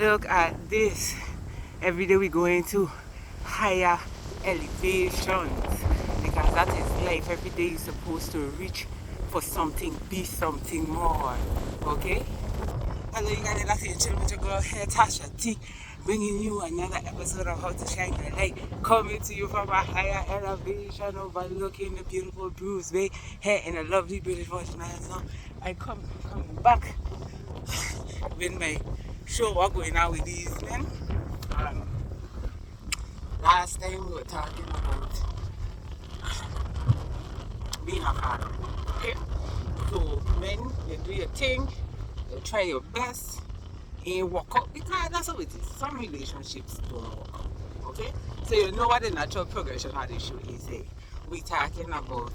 Look at this. Every day we go into higher elevations because that is life. Every day you're supposed to reach for something, be something more. Okay? Hello, you guys. That's your children with your girl here, Tasha T, bringing you another episode of How to Shine Your Light, coming to you from a higher elevation, overlooking the beautiful Bruce Bay, here in a lovely British Virgin Islands. So I coming back with my show. What going on with these men? Last time we were talking about being a father. Okay? So men, you do your thing, you try your best, and work out because that's how it is. Some relationships don't work out. Okay? So you know what the natural progression of the show is. Hey? We talking about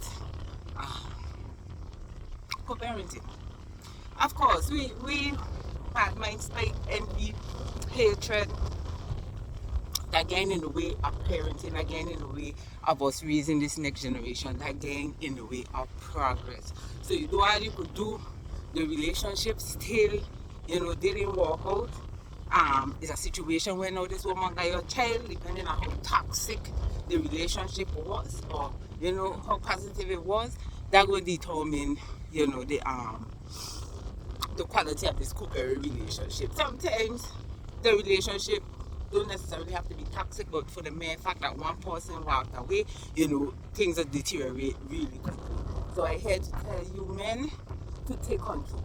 co-parenting. Of course, we bad minds, spite, envy, hatred, again in the way of parenting, again in the way of us raising this next generation, again in the way of progress. So you do all you could do, the relationship still, didn't work out. It's a situation where now this woman got your child, depending on how toxic the relationship was, or how positive it was, that will determine, the quality of this co-parent relationship. Sometimes the relationship don't necessarily have to be toxic, but for the mere fact that one person walked away, things will deteriorate really quickly. So I here to tell you men to take control.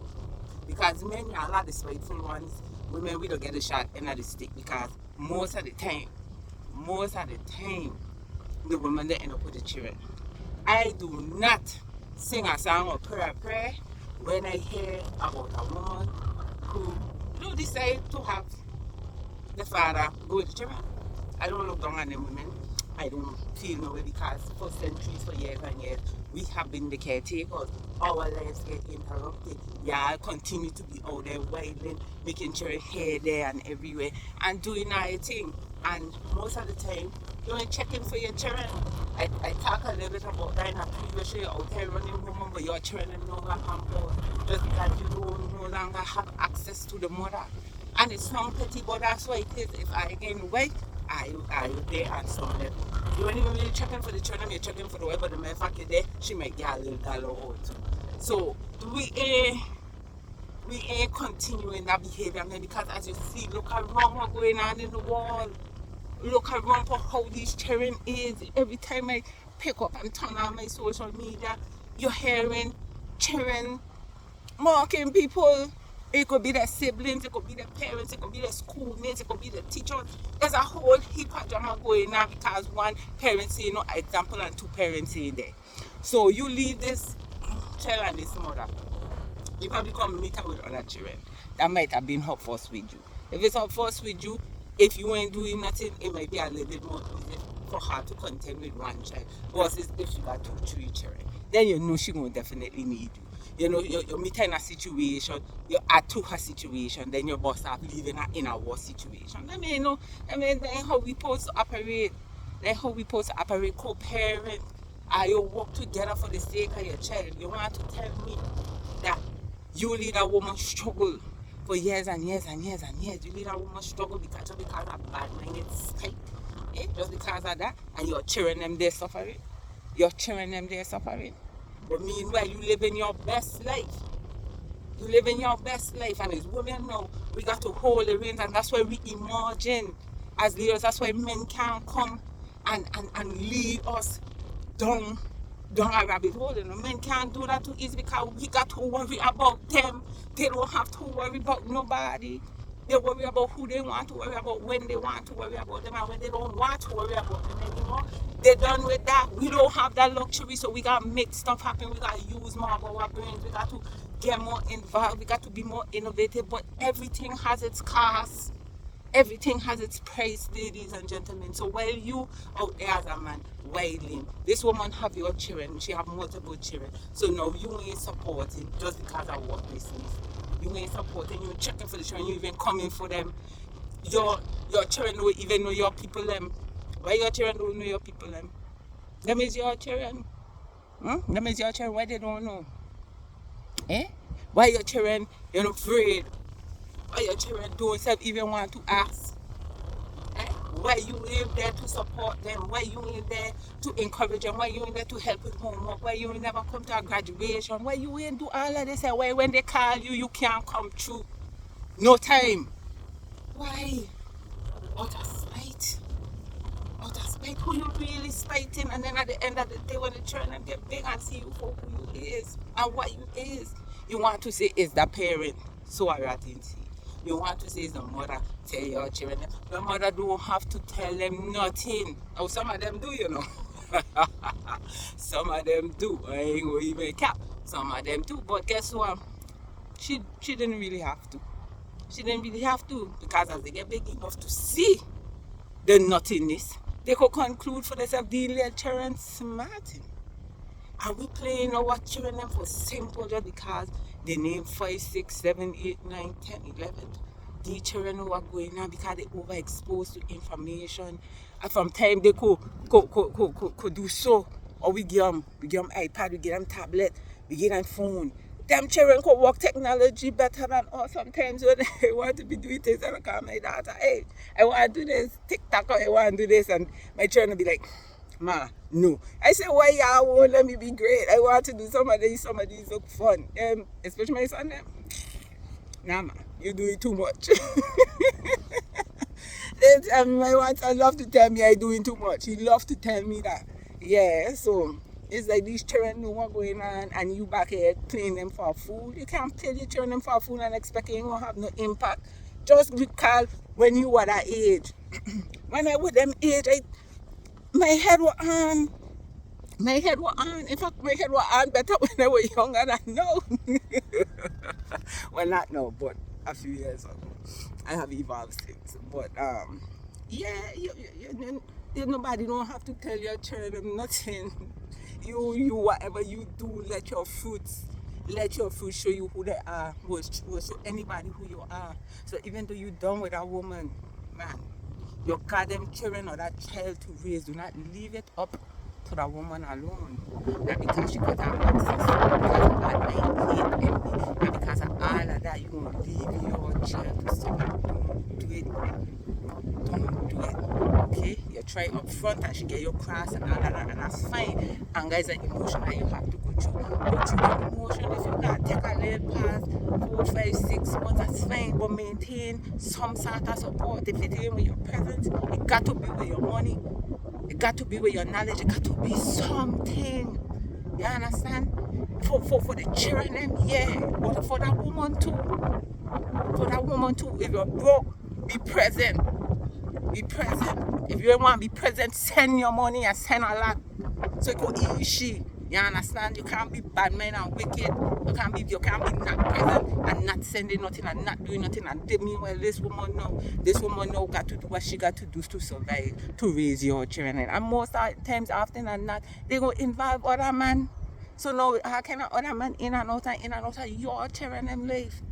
Because men are a lot of the spiteful ones. Women, we don't get a shot in the stick because most of the time, the women they end up with the children. I do not sing a song or pray a prayer when I hear about a woman who decide to have the father go with the children. I don't look down on them women. I don't feel no way because for centuries, for years and years, we have been the caretakers. Our lives get interrupted. Yeah, continue to be out there wilding, making children here, there, and everywhere, and doing our thing. And most of the time, you ain't checking for your children. I talk a little bit about that in a previous show. Out there running home, but your children no longer have just because you don't no longer have access to the mother. And it's some petty, but that's why it is. If I again wait, I there and some level. You ain't even really checking for the children, you're checking for the wife, but the matter fact you're there, she might get a little dollar out. So we ain't continuing that behavior, man, because as you see, look around what's going on in the world. Look around for how these children is. Every time I pick up and turn on my social media, you're hearing children mocking people. It could be their siblings, it could be their parents, it could be their schoolmates, it could be their teachers. There's a whole heap of drama going on because one parent say no example and two parents say there. So you leave this child and this mother. You probably come meet her with other children that might have been her first with you. If it's her first with you, if you ain't doing nothing, it might be a little bit more easy for her to contend with one child. Versus if she got 2, 3 children, then she will definitely need you. You meet her in a situation, you add to her situation, then your boss start leaving her in a worse situation. Then how we supposed to operate. Then how we supposed to operate co-parent. You work together for the sake of your child. You want to tell me that you lead a woman struggle for years and years and years and years. You lead a woman struggle because of bad minded state. Just because of that, and your children them they're suffering. But meanwhile, you live in your best life. And as women now, we got to hold the reins, and that's why we imagine as leaders. That's why men can't come and lead us down a rabbit hole. Men can't do that too easy because we got to worry about them. They don't have to worry about nobody. They worry about who they want to worry about, when they want to worry about them, and when they don't want to worry about them anymore. They're done with that. We don't have that luxury, so we got to make stuff happen. We got to use more of our brains. We got to get more involved. We got to be more innovative. But everything has its cost. Everything has its price, ladies and gentlemen. So while you out there as a man wailing, this woman have your children. She have multiple children. So now you ain't supporting just because of what this is. You ain't supporting. You checking for the children. You even coming for them. Your children don't even know your people them. Why your children don't know your people them? Them is your children. Them is your children. Why they don't know? Why your children afraid Or your children don't even want to ask. Eh? Why you ain't there to support them? Why you ain't there to encourage them? Why you ain't there to help with homework? Why you ain't never come to a graduation? Why you ain't do all of this? And why when they call you, you can't come through? No time. Why? Out of spite. Out of spite. Who you really spiting? And then at the end of the day, when the children get big and see you for who you is and what you is, you want to say it's the parent. So I didn't see. You want to say it's the mother. Tell your children. The mother don't have to tell them nothing. Oh, some of them do, you know. Some of them do. I ain't gonna even cap. Some of them do. But guess what? She didn't really have to. She didn't really have to, because as they get big enough to see the nothingness, they could conclude for themselves the little children smarting. Are we playing our children for simple just because they name 5, 6, 7, 8, 9, 10, 11? The children who are going on because they overexposed to information. And from time they could do so. Or we give them iPad, we give them tablet, we give them phone. Them children could work technology better than us sometimes when they want to be doing things. And I call my daughter, hey, I want to do this, TikTok, or I want to do this. And my children will be like, Ma, no. I say, why y'all won't let me be great? I want to do some of these look fun. Especially my son, nah, ma, you do it too much. They tell me, my son love to tell me I doing too much. He love to tell me that. Yeah, so it's like these children know what's going on and you back here playing them for food. You can't play the children for food and expect it won't have no impact. Just recall when you were that age. When I was them age, my head was on. My head was on. In fact, my head was on better when I was younger than now. Well, not now, but a few years ago. I have evolved things. But, yeah, nobody don't have to tell your children nothing. You whatever you do, let your fruits show you who they are. Will show anybody who you are. So even though you're done with a woman, man, your goddamn children or that child to raise, do not leave it up to the woman alone. Not because she got her access, because of that hate envy, and because of all of that, you're going to leave your child to someone. Don't do it. Don't do it. Okay? You try up front and she get your cross and all of that, and that's fine. Anger is an emotion that you have to go through. Go through the emotion. If you can't take a little past 4, 5, 6 months, that's fine. But maintain some sort of support. If it ain't with your presence, it got to be with your money. It got to be with your knowledge. It got to be something. You understand? For the children, yeah. But for that woman too. For that woman too. If you're broke, be present. Be present. If you don't want to be present, send your money and send a lot. So it could easy. You understand? You can't be bad man and wicked. You can't be not present and not sending nothing and not doing nothing. And meanwhile, this woman now got to do what she got to do to survive, to raise your children. And most times, often than not, they go involve other man. So now, how can other man in and out of your children life?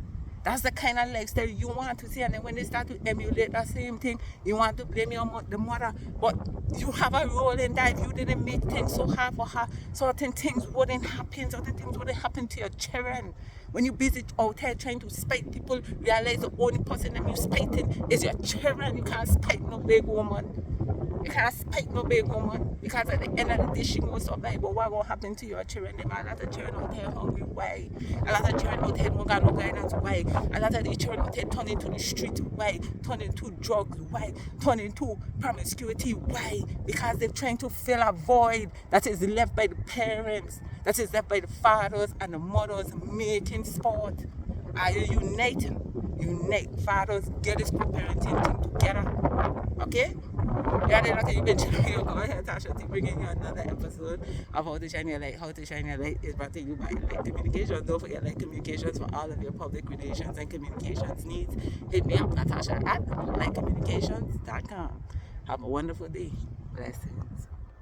That's the kind of lifestyle you want to see. And then when they start to emulate that same thing, you want to blame the mother. But you have a role in that. If you didn't make things so hard for her, certain things wouldn't happen. Certain things wouldn't happen to your children. When you're busy out here trying to spite people, realize the only person that you're spiting is your children. You can't spite no big woman. You can't spite no big woman, because at the end of the day she won't survive. But what will happen to your children? There are a lot of children out there hungry. Why? A lot of children out there don't got no guidance. Why? A lot of the children out there turn into the street. Why? Turn into drugs. Why? Turn into promiscuity. Why? Because they're trying to fill a void that is left by the parents, that is left by the fathers and the mothers making sport. Are you uniting? Unite. Fathers, get this co-parenting thing together. Okay? Yeah, then after you've been checking your comment, Tasha, to bringing you another episode of How to Shine Your Light. How to Shine Your Light is brought to you by Light Communications. Don't forget Light Communications for all of your public relations and communications needs. Hit me up, Natasha, at lightcommunications.com. Have a wonderful day. Blessings.